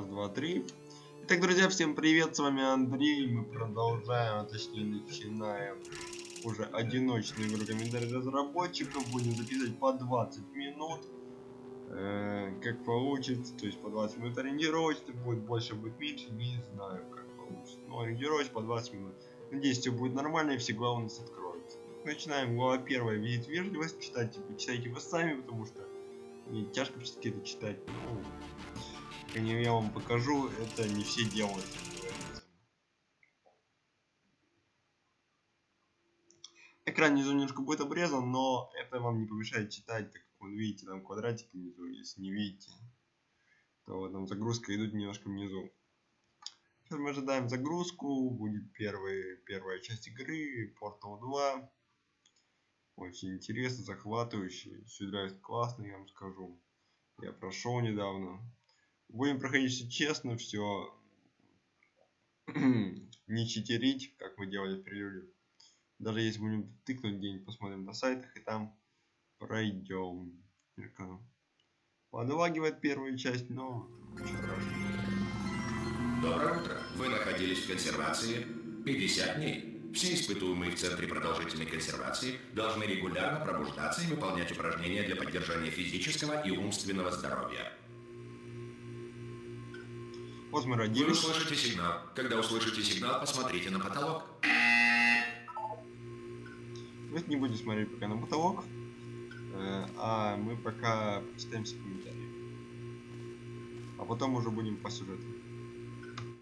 Раз, два, три. Итак, друзья, всем привет, с вами Андрей. Мы продолжаем, а точнее начинаем уже одиночную игру комментарий разработчиков. Будем записывать по 20 минут. Как получится, то есть по 20 минут ориентировочно, будет больше, будет меньше, не знаю как получится. Но ориентировочно по 20 минут. Надеюсь, все будет нормально и все главы у нас откроются. Начинаем. Глава первая. Видит вежливость. Читайте вы сами, потому что мне тяжко все-таки это читать. Я вам покажу, это не все делают. Экран внизу немножко будет обрезан, но это вам не помешает читать, так как вы видите там квадратики внизу. Если не видите, то там загрузка идет немножко внизу. Сейчас мы ожидаем загрузку, будет первая часть игры, Portal 2. Очень интересно, захватывающе, все классно, я вам скажу. Я прошел недавно. Будем проходить все честно, все не читерить, как мы делали в Prelude. Даже если будем тыкнуть где-нибудь, посмотрим на сайтах и там пройдем. Подлагивает первую часть, но ничего страшного. Доброе утро. Вы находились в консервации 50 дней. Все испытуемые в Центре продолжительной консервации должны регулярно пробуждаться и выполнять упражнения для поддержания физического и умственного здоровья. Вот мы родились. Вы услышите сигнал. Когда услышите сигнал, посмотрите на потолок. Мы не будем смотреть пока на потолок, а мы пока почитаемся комментарии. А потом уже будем по сюжету.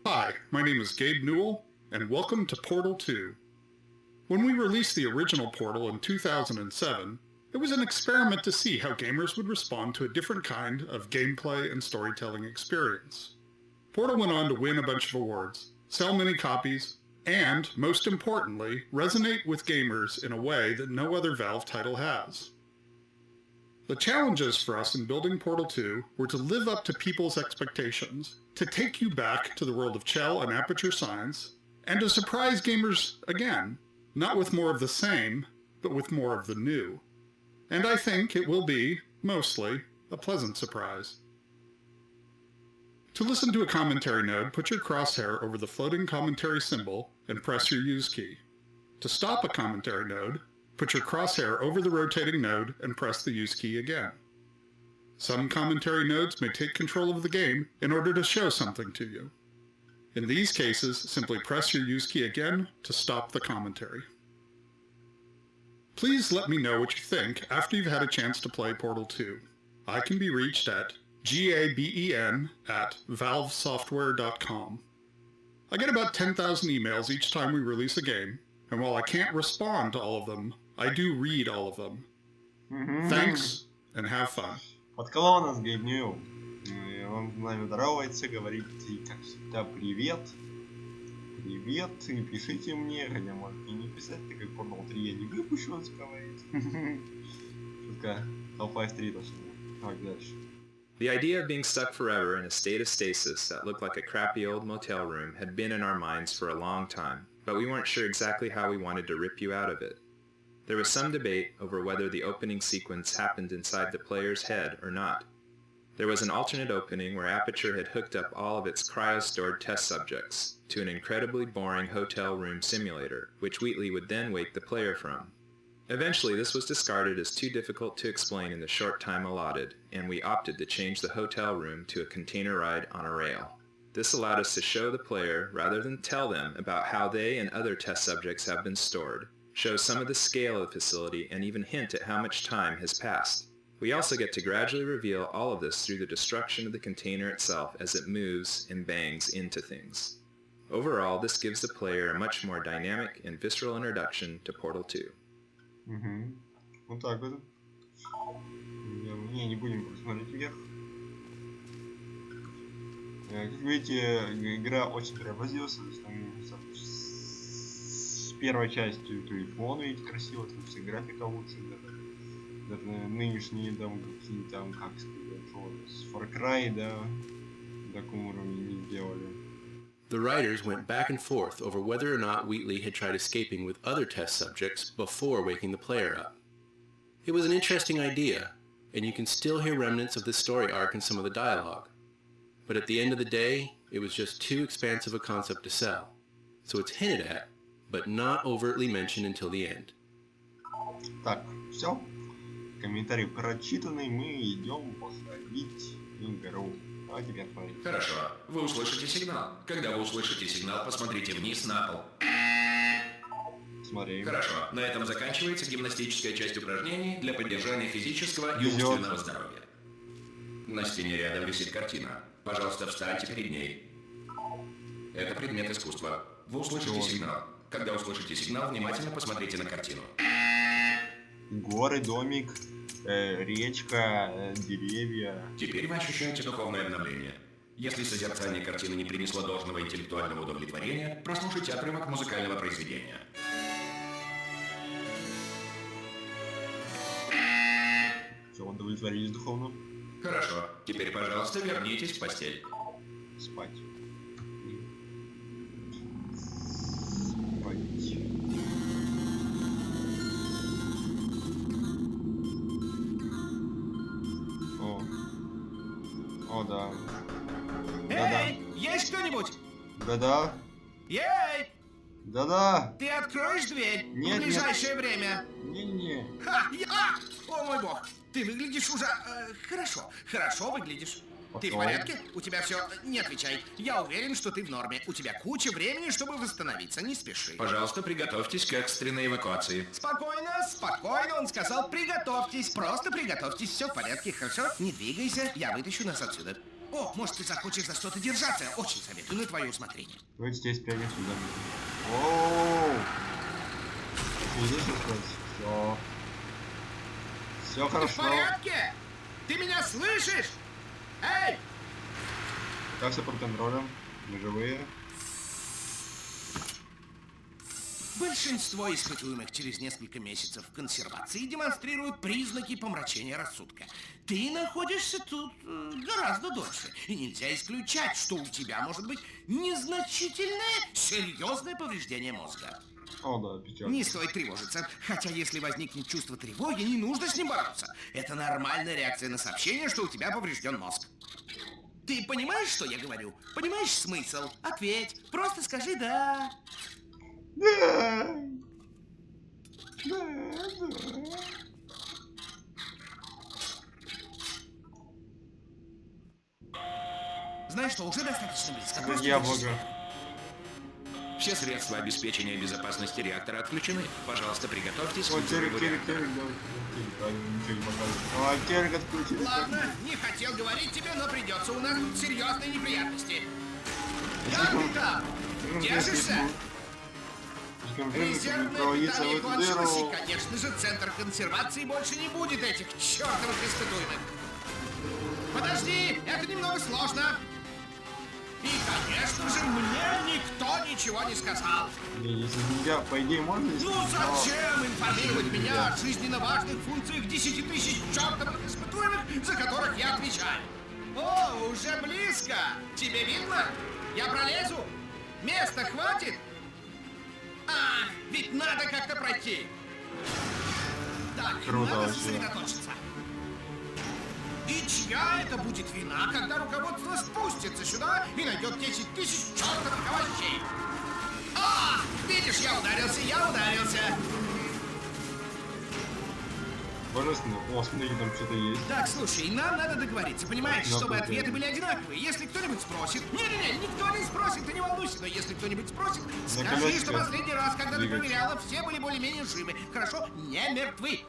Hi, my name is Gabe Newell, and welcome to Portal 2. When we released the original Portal in 2007, it was an experiment to see how gamers would respond to a different kind of gameplay and storytelling experience. Portal went on to win a bunch of awards, sell many copies, and, most importantly, resonate with gamers in a way that no other Valve title has. The challenges for us in building Portal 2 were to live up to people's expectations, to take you back to the world of Chell and Aperture Science, and to surprise gamers again, not with more of the same, but with more of the new. And I think it will be, mostly, a pleasant surprise. To listen to a commentary node, put your crosshair over the floating commentary symbol and press your use key. To stop a commentary node, put your crosshair over the rotating node and press the use key again. Some commentary nodes may take control of the game in order to show something to you. In these cases, simply press your use key again to stop the commentary. Please let me know what you think after you've had a chance to play Portal 2. I can be reached at gaben@valvesoftware.com. I get about 10,000 emails each time we release a game, and while I can't respond to all of them, I do read all of them. Thanks, and have fun. Подколол нас Gabe Newell. Он с нами здоровается, говорит, как всегда, привет. Привет, и пишите мне, хотя можете и не писать, так как Portal 3 я не выпущу, он говорит. Шутка, Half-Life 3 точно. Так, дальше. The idea of being stuck forever in a state of stasis that looked like a crappy old motel room had been in our minds for a long time, but we weren't sure exactly how we wanted to rip you out of it. There was some debate over whether the opening sequence happened inside the player's head or not. There was an alternate opening where Aperture had hooked up all of its cryo-stored test subjects to an incredibly boring hotel room simulator, which Wheatley would then wake the player from. Eventually, this was discarded as too difficult to explain in the short time allotted, and we opted to change the hotel room to a container ride on a rail. This allowed us to show the player, rather than tell them, about how they and other test subjects have been stored, show some of the scale of the facility, and even hint at how much time has passed. We also get to gradually reveal all of this through the destruction of the container itself as it moves and bangs into things. Overall, this gives the player a much more dynamic and visceral introduction to Portal 2. Вот так вот. Не будем посмотреть вверх. Как видите, игра очень преобразилась. С первой частью, то и фон видите красиво, там вся графика лучше. Даже нынешние там какие-то там, как сказать, с Far Cry, да, в таком уровне не делали. The writers went back and forth over whether or not Wheatley had tried escaping with other test subjects before waking the player up. It was an interesting idea, and you can still hear remnants of this story arc in some of the dialogue. but at the end of the day, it was just too expansive a concept to sell. So it's hinted at, but not overtly mentioned until the end. Так, все. Комментарий прочитанный. Мы идем посмотреть игру. А теперь смотрите. Хорошо. Вы услышите сигнал. Когда вы услышите сигнал, посмотрите вниз на пол. Смотри. Хорошо. На этом заканчивается гимнастическая часть упражнений для поддержания физического и умственного здоровья. На стене рядом висит картина. Пожалуйста, встаньте перед ней. Это предмет искусства. Вы услышите сигнал. Когда услышите сигнал, внимательно посмотрите на картину. Горы, домик, речка, деревья. Теперь вы ощущаете духовное обновление. Если созерцание картины не принесло должного интеллектуального удовлетворения, прослушайте отрывок музыкального произведения. Все, удовлетворились духовно? Хорошо. Теперь, пожалуйста, вернитесь в постель. Спать. О, да. Эй, есть кто-нибудь? Да-да. Ей! Да-да. Ты откроешь дверь Нет, в ближайшее время? Не-не. Ха! О мой бог! Ты выглядишь уже... хорошо выглядишь. Ты в порядке? У тебя все... Не отвечай. Я уверен, что ты в норме. У тебя куча времени, чтобы восстановиться. Не спеши. Пожалуйста, приготовьтесь к экстренной эвакуации. Спокойно, спокойно. Он сказал, приготовьтесь. Просто приготовьтесь. Все в порядке, хорошо? Не двигайся. Я вытащу нас отсюда. О, может, ты захочешь за что-то держаться? Очень советую, на твое усмотрение. Давайте здесь прямо сюда. Оу! Видишь, все. Все Ты хорошо. в порядке? Ты меня слышишь? Эй! Как все под контролем? Мы живые. Большинство испытуемых через несколько месяцев консервации демонстрируют признаки помрачения рассудка. Ты находишься тут гораздо дольше, и нельзя исключать, что у тебя может быть незначительное, серьезное повреждение мозга. О, да, печально. Не стоит тревожиться, хотя если возникнет чувство тревоги, не нужно с ним бороться. Это нормальная реакция на сообщение, что у тебя поврежден мозг. Ты понимаешь, что я говорю? Понимаешь смысл? Ответь, просто скажи «да». Да. Да. Знаешь что, уже достаточно близко. Да. Просто Яблоко. держись. Все средства обеспечения безопасности реактора отключены. Пожалуйста, приготовьтесь. Вот терек, да. Терек, ничего не показывает. А, терек отключили. Ладно, не хотел говорить тебе, но придется. У нас тут серьезные неприятности. Как ты там? Держишься? Резервное питание кончилось, и, конечно же, центр консервации больше не будет этих чертовых испытуемых. Подожди, это немного сложно. И, конечно же, мне никто ничего не сказал. Если нельзя, по идее, можно... Ну зачем информировать меня о жизненно важных функциях 10 тысяч чертовых испытуемых, за которых я отвечаю? О, уже близко. Тебе видно? Я пролезу? Места хватит? А, ведь надо как-то пройти. Так, Круто надо вообще. сосредоточиться. И чья это будет вина, когда руководство спустится сюда и найдет 10 тысяч чертовых овощей? А, видишь, я ударился. Божественно. О, смотри, там что-то есть. Так, слушай, нам надо договориться, понимаешь, Ну, чтобы окей. ответы были одинаковые. Если кто-нибудь спросит... Не-не-не, никто не спросит, ты не волнуйся, но если кто-нибудь спросит, скажи, колесико что последний раз, когда ты двигать. проверяла, все были более-менее живы. Хорошо? Не мертвы.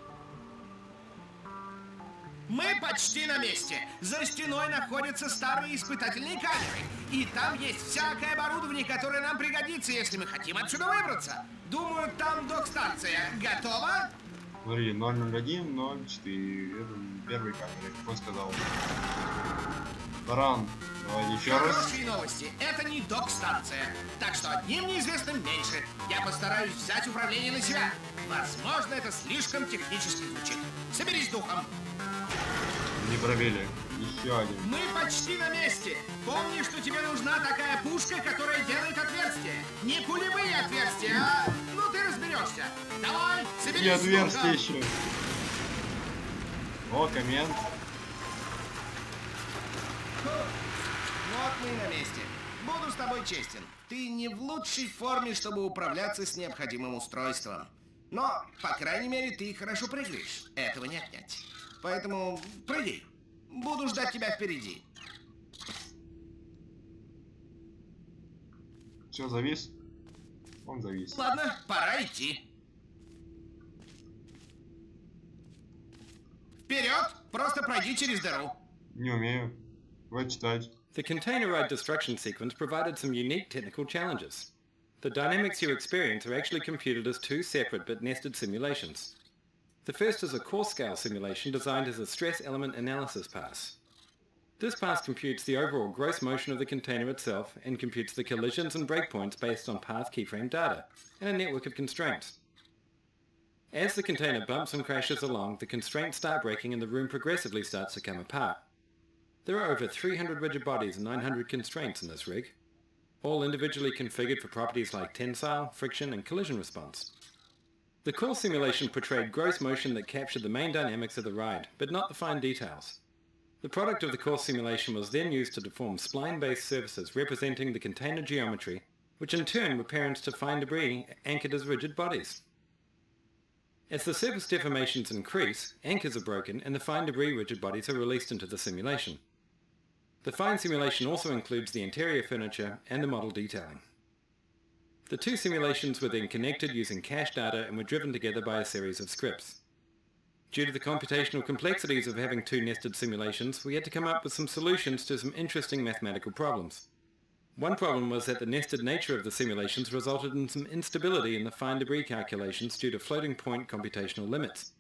Мы почти на месте. За стеной находятся старые испытательные камеры. И там есть всякое оборудование, которое нам пригодится, если мы хотим отсюда выбраться. Думаю, там док-станция. Готова? Смотри, 001, 04. Это первый камеры, как он сказал. Таран. Давай еще раз. Хорошие новости. Это не док-станция. Так что одним неизвестным меньше. Я постараюсь взять управление на себя. Возможно, это слишком технически звучит. Соберись духом. Не пробили. Еще один. Мы почти на месте. Помни, что тебе нужна такая пушка, которая делает отверстия. Не пулевые отверстия, а... Ну, ты разберешься. Давай, соберись. И отверстие духом. еще. О, коммент. мы и на месте. Буду с тобой честен. Ты не в лучшей форме, чтобы управляться с необходимым устройством. Но, по крайней мере, ты хорошо прыгаешь. Этого не отнять. Поэтому прыгай. Буду ждать тебя впереди. Все, завис? Он завис. Ладно, пора идти. Вперед! Просто пройди через дыру. Не умею. Вот читать. The container ride destruction sequence provided some unique technical challenges. The dynamics you experience are actually computed as two separate but nested simulations. The first is a course-scale simulation designed as a stress element analysis pass. This pass computes the overall gross motion of the container itself and computes the collisions and breakpoints based on path keyframe data and a network of constraints. As the container bumps and crashes along, the constraints start breaking and the room progressively starts to come apart. There are over 300 rigid bodies and 900 constraints in this rig, all individually configured for properties like tensile, friction, and collision response. The core simulation portrayed gross motion that captured the main dynamics of the ride, but not the fine details. The product of the core simulation was then used to deform spline-based surfaces representing the container geometry, which in turn were parents to fine debris anchored as rigid bodies. As the surface deformations increase, anchors are broken and the fine debris rigid bodies are released into the simulation. The fine simulation also includes the interior furniture and the model detailing. The two simulations were then connected using cache data and were driven together by a series of scripts. Due to the computational complexities of having two nested simulations, we had to come up with some solutions to some interesting mathematical problems. One problem was that the nested nature of the simulations resulted in some instability in the fine debris calculations due to floating point computational limits.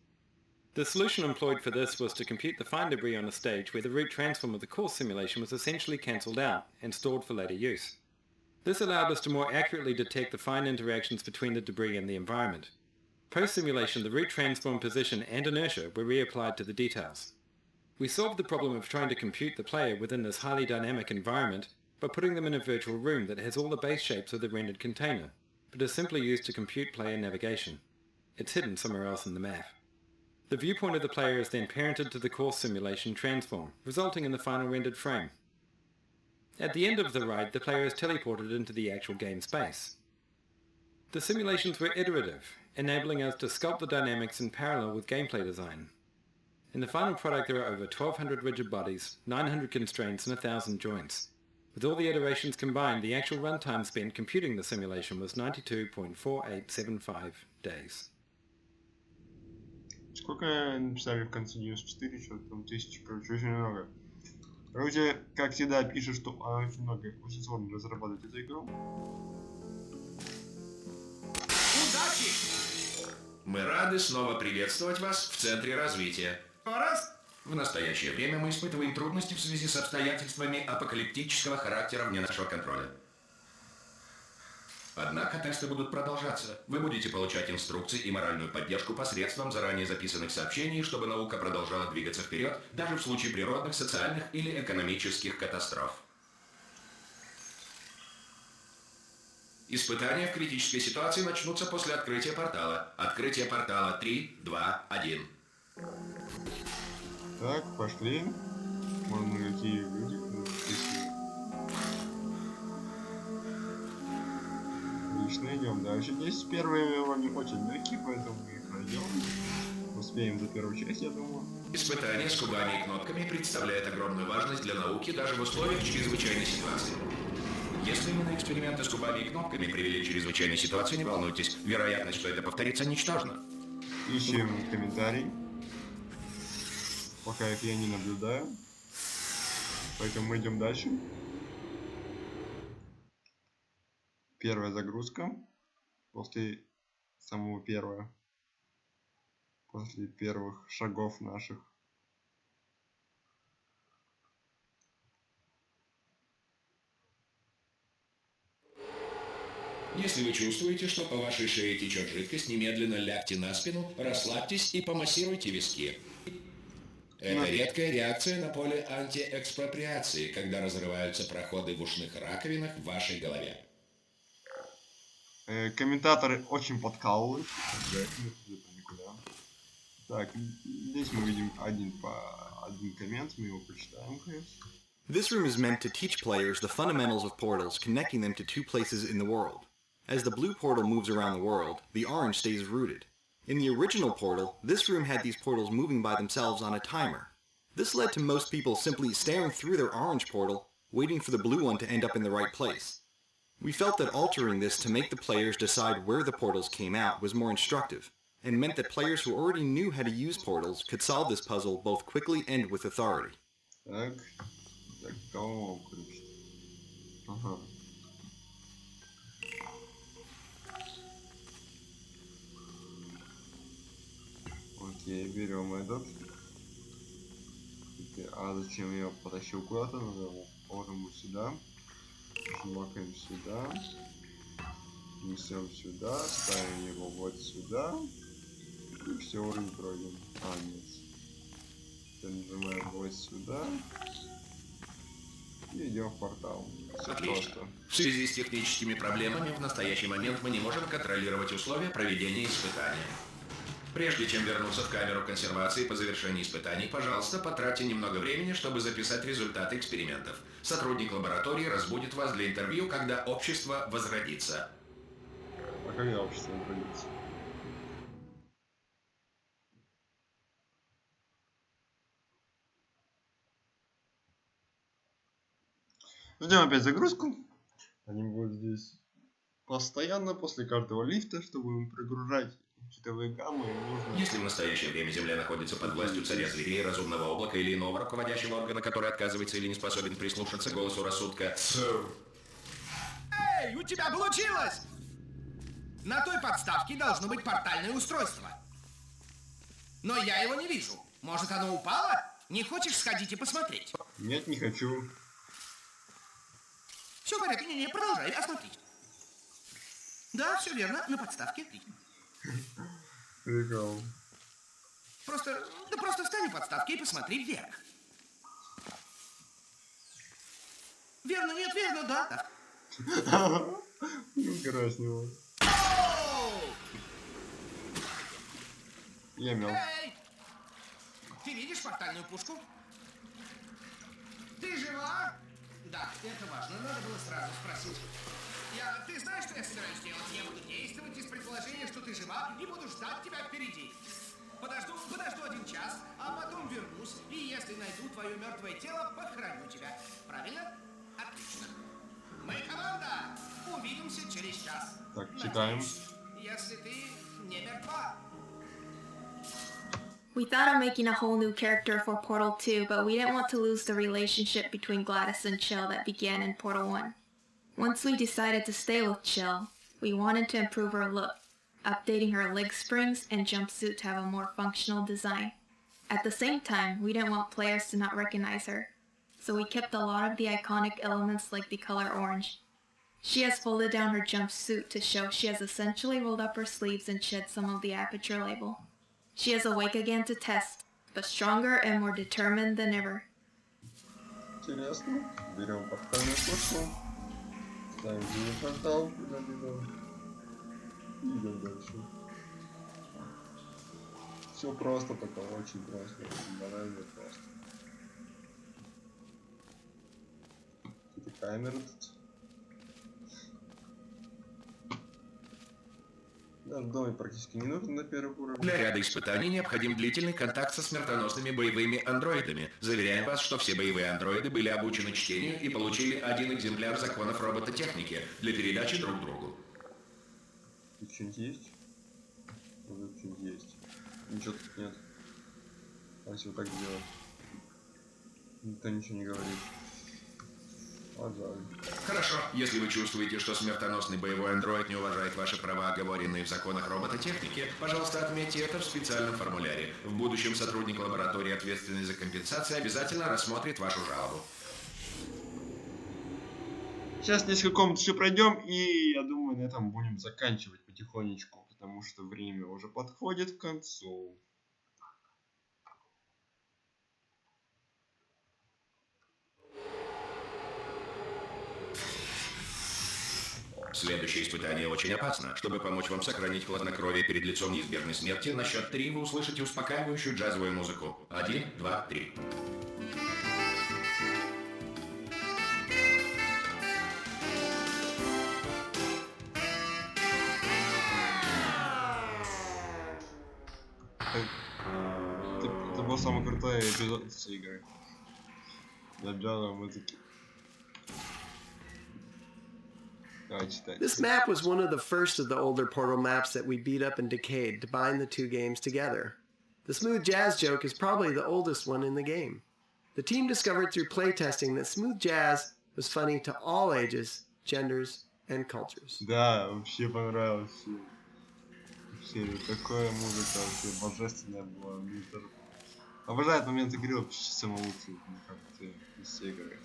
The solution employed for this was to compute the fine debris on a stage where the root transform of the course simulation was essentially cancelled out and stored for later use. This allowed us to more accurately detect the fine interactions between the debris and the environment. Post-simulation, the root transform position and inertia were reapplied to the details. We solved the problem of trying to compute the player within this highly dynamic environment by putting them in a virtual room that has all the base shapes of the rendered container, but is simply used to compute player navigation. It's hidden somewhere else in the map. The viewpoint of the player is then parented to the course simulation transform, resulting in the final rendered frame. At the end of the ride, the player is teleported into the actual game space. The simulations were iterative, enabling us to sculpt the dynamics in parallel with gameplay design. In the final product there are over 1,200 rigid bodies, 900 constraints and 1,000 joints. With all the iterations combined, the actual runtime spent computing the simulation was 92.4875 days. Сколько написали в конце 94, что там 1000, короче, очень много. Короче, как всегда, пишут, что очень много, очень сложно разрабатывать эту игру. Удачи! Мы рады снова приветствовать вас в Центре развития. Раз. В настоящее время мы испытываем трудности в связи с обстоятельствами апокалиптического характера вне нашего контроля. Однако тесты будут продолжаться. Вы будете получать инструкции и моральную поддержку посредством заранее записанных сообщений, чтобы наука продолжала двигаться вперед, даже в случае природных, социальных или экономических катастроф. Испытания в критической ситуации начнутся после открытия портала. Открытие портала 3, 2, 1. Так, пошли. Можно какие люди. Отлично, идем дальше. Здесь первые уровни очень легкие, поэтому мы их пройдем. Успеем за первую часть, я думаю. Испытание с кубами и кнопками представляет огромную важность для науки даже в условиях чрезвычайной ситуации. Если именно эксперименты с кубами и кнопками привели к чрезвычайной ситуации, не волнуйтесь, вероятность, что это повторится, ничтожна. Ищем комментарий. Пока их я не наблюдаю. Поэтому мы идем дальше. Первая загрузка. После самого первого. После первых шагов наших. Если вы чувствуете, что по вашей шее течет жидкость, немедленно лягте на спину, расслабьтесь и помассируйте виски. Это редкая реакция на поле антиэкспроприации, когда разрываются проходы в ушных раковинах в вашей голове. Комментаторы очень подкалывают. Никуда. Так, здесь мы видим один коммент, мы его прочитаем, конечно. This room is meant to teach players the fundamentals of portals, connecting them to two places in the world. As the blue portal moves around the world, the orange stays rooted. In the original portal, this room had these portals moving by themselves on a timer. This led to most people simply staring through their orange portal, waiting for the blue one to end up in the right place. We felt that altering this to make the players decide where the portals came out was more instructive, and meant that players who already knew how to use portals could solve this puzzle both quickly and with authority. Так, кого включить? Ага. Окей, берем этот. А зачем я потащил куда-то? Надо его положим сюда. Жмакаем сюда. Несем сюда. Ставим его вот сюда. И все, уровень пройден. А, нет. Теперь нажимаем вот сюда. И идем в портал. Все Отлично. просто. В связи с техническими проблемами в настоящий момент мы не можем контролировать условия проведения испытания. Прежде чем вернуться в камеру консервации по завершении испытаний, пожалуйста, потратьте немного времени, чтобы записать результаты экспериментов. Сотрудник лаборатории разбудит вас для интервью, когда общество возродится. А когда общество возродится? Ждем опять загрузку. Они будут здесь постоянно после каждого лифта, чтобы им прогружать читовые гаммы. Нужно... Если в настоящее время Земля находится под властью царя зверей, разумного облака или иного руководящего органа, который отказывается или не способен прислушаться к голосу рассудка... Эй, у тебя получилось! На той подставке должно быть портальное устройство. Но я его не вижу. Может, оно упало? Не хочешь сходить и посмотреть? Нет, не хочу. Все в порядке, не, продолжай, осмотри. Да, все верно, на подставке. Прикол. Просто встань у подставки и посмотри вверх. Верно, нет, верно, да. Игра с него. Я мял. Эй! Ты видишь портальную пушку? Ты жива? Да, это важно, надо было сразу спросить. Ты знаешь, что я собираюсь делать? Я буду действовать из предположения, что ты жива, и буду ждать тебя впереди. Подожду 1 час, а потом вернусь, и если найду твое мертвое тело, похороню тебя. Правильно? Отлично. Мы команда! Увидимся через час. Так, читаем. Надеюсь, если ты не мертва. We thought of making a whole new character for Portal 2, but we didn't want to lose the relationship between Gladys and Chill that began in Portal 1. Once we decided to stay with Chill, we wanted to improve her look, updating her leg springs and jumpsuit to have a more functional design. At the same time, we didn't want players to not recognize her, so we kept a lot of the iconic elements like the color orange. She has folded down her jumpsuit to show she has essentially rolled up her sleeves and shed some of the aperture label. She is awake again to test, but stronger and more determined than ever. Интересно. Берем портальную пушку. Ставим ее в портал. Куда бежим. И идем дальше. Все просто, пока очень просто. Очень банально просто. Какие-то камеры тут. Наш домик практически не нужен на первых уровнях. Для ряда испытаний необходим длительный контакт со смертоносными боевыми андроидами. Заверяем вас, что все боевые андроиды были обучены чтению и получили 1 экземпляр законов робототехники для передачи друг другу. Тут что-нибудь есть? Тут что-нибудь есть. Ничего тут нет. А если вот так сделать? Никто ничего не говорит. А жаль. Хорошо, если вы чувствуете, что смертоносный боевой андроид не уважает ваши права, оговоренные в законах робототехники, пожалуйста, отметьте это в специальном формуляре. В будущем сотрудник лаборатории, ответственный за компенсацию, обязательно рассмотрит вашу жалобу. Сейчас несколько комнат еще пройдем, и я думаю, на этом будем заканчивать потихонечку, потому что время уже подходит к концу. Следующее испытание очень опасно. Чтобы помочь вам сохранить хладнокровие перед лицом неизбежной смерти, на счет 3 вы услышите успокаивающую джазовую музыку. 1, 2, 3. Это был самый крутой эпизод всей игры. Начало музыки. Давай читать. This map was one of the first of the older Portal maps that we beat up and decayed to bind the two games together. The smooth jazz joke is probably the oldest one in the game. The team discovered through playtesting that smooth jazz was funny to all ages, genders, and cultures. Да, вообще понравилось. Вообще, такая музыка вообще божественная была. Мне тоже... Обожаю момент игры, вообще самый лучший, как-то из всей игры.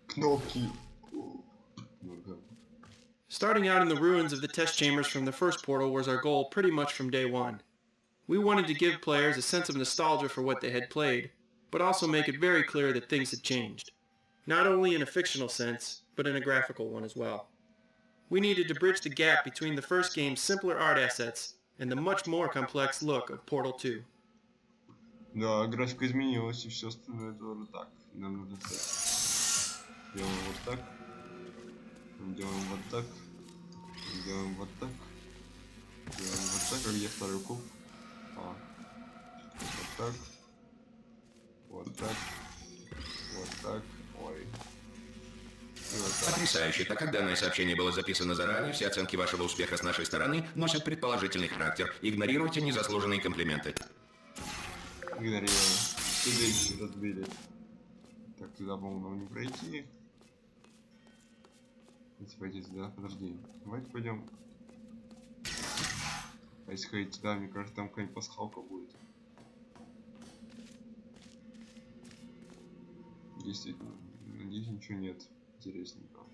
Кнопки. Starting out in the ruins of the test chambers from the first Portal was our goal pretty much from day one. We wanted to give players a sense of nostalgia for what they had played, but also make it very clear that things had changed. Not only in a fictional sense, but in a graphical one as well. We needed to bridge the gap between the first game's simpler art assets and the much more complex look of Portal 2. Да, графика изменилась и все остальное тоже так. Нам нужно так. Делаем вот так. Делаем вот так. Делаем вот так. Делаем вот так. А где второй куб? А. Вот так. Вот так. Вот так. Ой. Вот так. Потрясающе. Так как данное сообщение было записано заранее, все оценки вашего успеха с нашей стороны носят предположительный характер. Игнорируйте незаслуженные комплименты. Игнорируем. Студенчики разбили. Так, туда, по-моему, нам не пройти. Если пойти сюда, подожди. Давайте пойдем. А если ходить сюда, мне кажется, там какая-нибудь пасхалка будет. Действительно. Здесь ничего нет интересненького.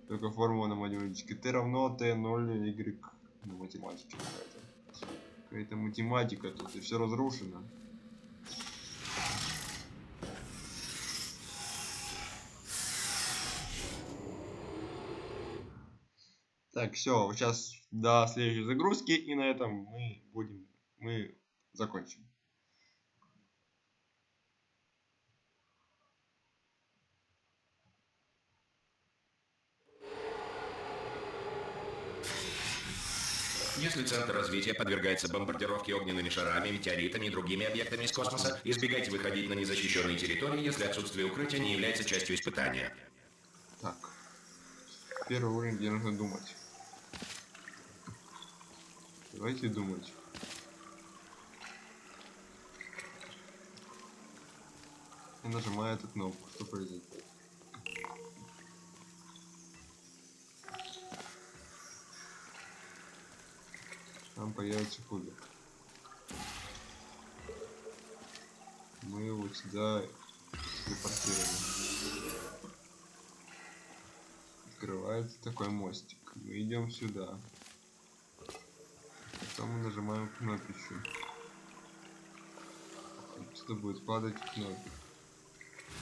Только формула на математике. T равно T0 Y на математике какая-то. Какая-то математика тут, и все разрушено. Так, все, сейчас до следующей загрузки, и на этом мы закончим. Если центр развития подвергается бомбардировке огненными шарами, метеоритами и другими объектами из космоса, избегайте выходить на незащищенные территории, если отсутствие укрытия не является частью испытания. Так, первый уровень, где нужно думать. Давайте думать. Я нажимаю эту кнопку, что произойдет? Там появится кубик. Мы его сюда телепортируем. Открывается такой мостик. Мы идем сюда. Потом мы нажимаем кнопочку. Что будет падать кнопка.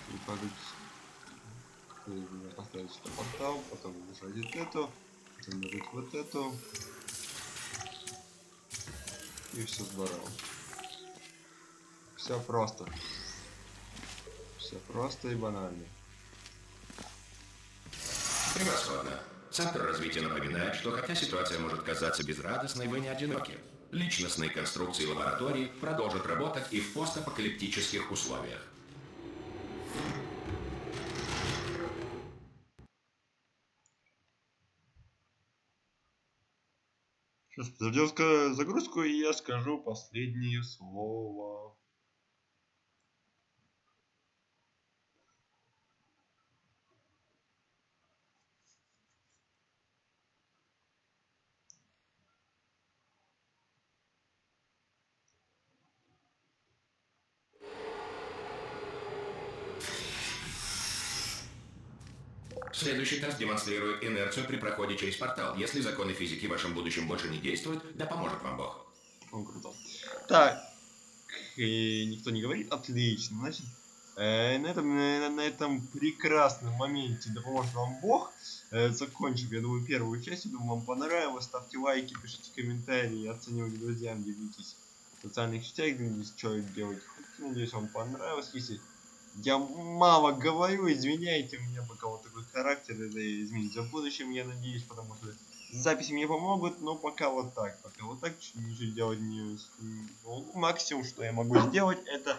И падать. Поставить сюда портал, потом нажать вот эту, потом нажать вот эту. И все здорово. Все просто. Все просто и банально. Превосходно. Центр развития напоминает, что хотя ситуация может казаться безрадостной, вы не одиноки. Личностные конструкции лаборатории продолжат работать и в постапокалиптических условиях. Сейчас подождем загрузку, и я скажу последнее слово. Следующий тест демонстрирует инерцию при проходе через портал. Если законы физики в вашем будущем больше не действуют, да поможет вам Бог. О, круто. Так, и никто не говорит? Отлично. Значит, на этом прекрасном моменте, да поможет вам Бог, закончим, я думаю, первую часть. Я думаю, вам понравилось. Ставьте лайки, пишите комментарии, оценивайте друзьям, делитесь в социальных сетях, делитесь, что делать. Надеюсь, вам понравилось. Если я мало говорю, извиняйте, у меня пока вот такой характер, это изменится в будущем, я надеюсь, потому что Записи мне помогут, но пока вот так. Пока вот так ничего делать не... Ну, максимум, что я могу сделать, это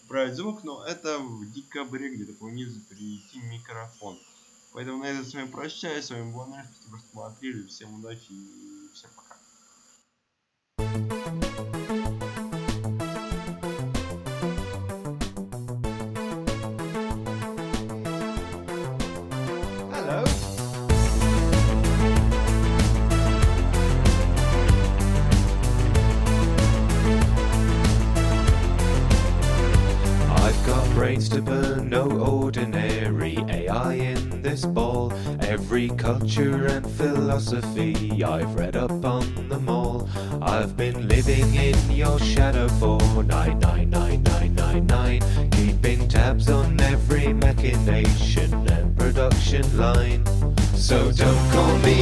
брать звук, но это в декабре где-то планирую перейти микрофон. Поэтому на этом с вами прощаюсь. С вами был Наш, спасибо, что смотрели. Всем удачи и всем пока. Brains to burn, no ordinary AI in this ball. Every culture and philosophy, I've read up on them all. I've been living in your shadow for 99999, keeping tabs on every machination and production line. So don't call me